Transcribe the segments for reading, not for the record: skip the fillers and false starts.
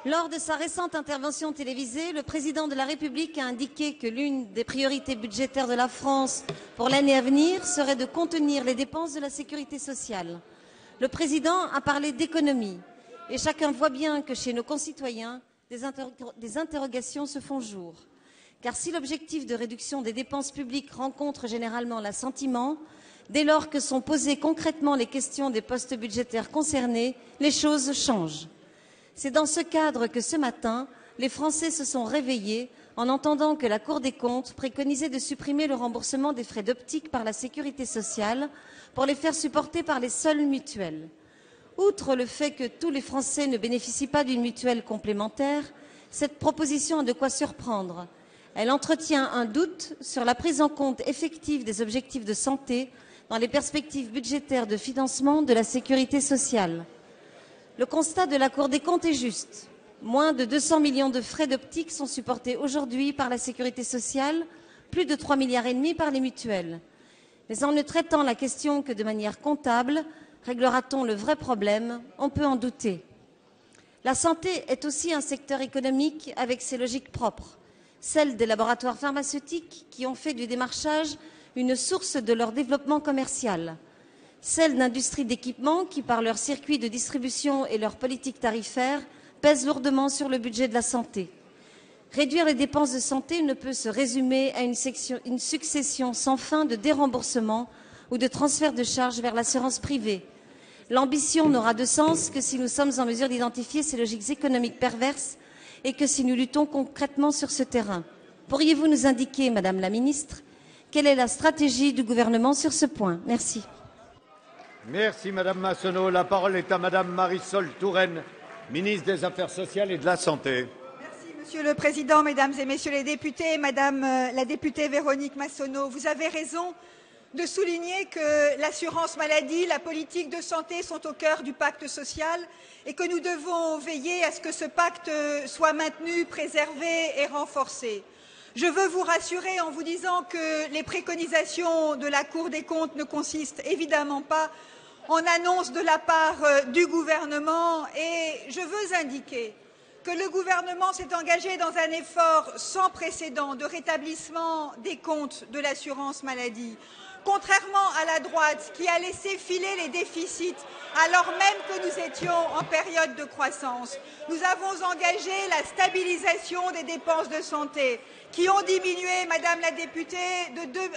Lors de sa récente intervention télévisée, le président de la République a indiqué que l'une des priorités budgétaires de la France pour l'année à venir serait de contenir les dépenses de la sécurité sociale. Le président a parlé d'économie et chacun voit bien que chez nos concitoyens, des interrogations se font jour. Car si l'objectif de réduction des dépenses publiques rencontre généralement l'assentiment, dès lors que sont posées concrètement les questions des postes budgétaires concernés, les choses changent. C'est dans ce cadre que ce matin, les Français se sont réveillés en entendant que la Cour des comptes préconisait de supprimer le remboursement des frais d'optique par la sécurité sociale pour les faire supporter par les seules mutuelles. Outre le fait que tous les Français ne bénéficient pas d'une mutuelle complémentaire, cette proposition a de quoi surprendre. Elle entretient un doute sur la prise en compte effective des objectifs de santé dans les perspectives budgétaires de financement de la sécurité sociale. Le constat de la Cour des comptes est juste. Moins de 200 millions de frais d'optique sont supportés aujourd'hui par la sécurité sociale, plus de 3,5 milliards par les mutuelles. Mais en ne traitant la question que de manière comptable, réglera-t-on le vrai problème? On peut en douter. La santé est aussi un secteur économique avec ses logiques propres, celles des laboratoires pharmaceutiques qui ont fait du démarchage une source de leur développement commercial, celles d'industries d'équipement qui, par leur circuit de distribution et leur politique tarifaire, pèsent lourdement sur le budget de la santé. Réduire les dépenses de santé ne peut se résumer à une succession sans fin de déremboursements ou de transferts de charges vers l'assurance privée. L'ambition n'aura de sens que si nous sommes en mesure d'identifier ces logiques économiques perverses et que si nous luttons concrètement sur ce terrain. Pourriez-vous nous indiquer, Madame la Ministre, quelle est la stratégie du gouvernement sur ce point? Merci. Merci Madame Massonneau. La parole est à Madame Marisol Touraine, ministre des Affaires sociales et de la Santé. Merci Monsieur le Président, Mesdames et Messieurs les députés, Madame la députée Véronique Massonneau, vous avez raison de souligner que l'assurance maladie, la politique de santé sont au cœur du pacte social et que nous devons veiller à ce que ce pacte soit maintenu, préservé et renforcé. Je veux vous rassurer en vous disant que les préconisations de la Cour des comptes ne consistent évidemment pas en annonce de la part du gouvernement et je veux indiquer que le gouvernement s'est engagé dans un effort sans précédent de rétablissement des comptes de l'assurance maladie. Contrairement à la droite qui a laissé filer les déficits alors même que nous étions en période de croissance, nous avons engagé la stabilisation des dépenses de santé qui ont diminué, Madame la députée,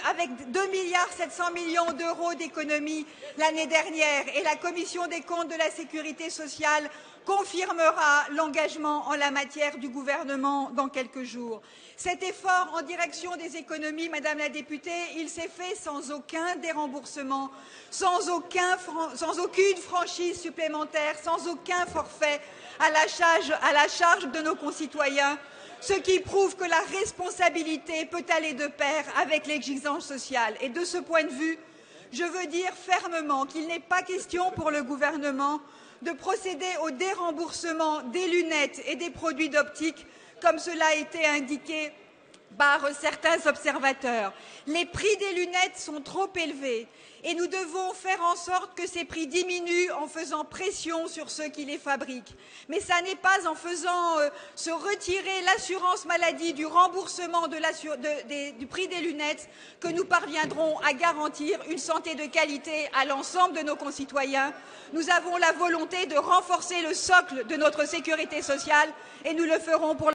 avec 2,7 milliards d'euros d'économies l'année dernière. Et la Commission des comptes de la sécurité sociale confirmera l'engagement en la matière du gouvernement dans quelques jours. Cet effort en direction des économies, Madame la députée, il s'est fait sans aucun déremboursement, sans aucune franchise supplémentaire, sans aucun forfait à la charge de nos concitoyens, ce qui prouve que la responsabilité peut aller de pair avec l'exigence sociale. Et de ce point de vue, je veux dire fermement qu'il n'est pas question pour le gouvernement de procéder au déremboursement des lunettes et des produits d'optique, comme cela a été indiqué par certains observateurs. Les prix des lunettes sont trop élevés et nous devons faire en sorte que ces prix diminuent en faisant pression sur ceux qui les fabriquent. Mais ce n'est pas en faisant se retirer l'assurance maladie du remboursement du prix des lunettes que nous parviendrons à garantir une santé de qualité à l'ensemble de nos concitoyens. Nous avons la volonté de renforcer le socle de notre sécurité sociale et nous le ferons pour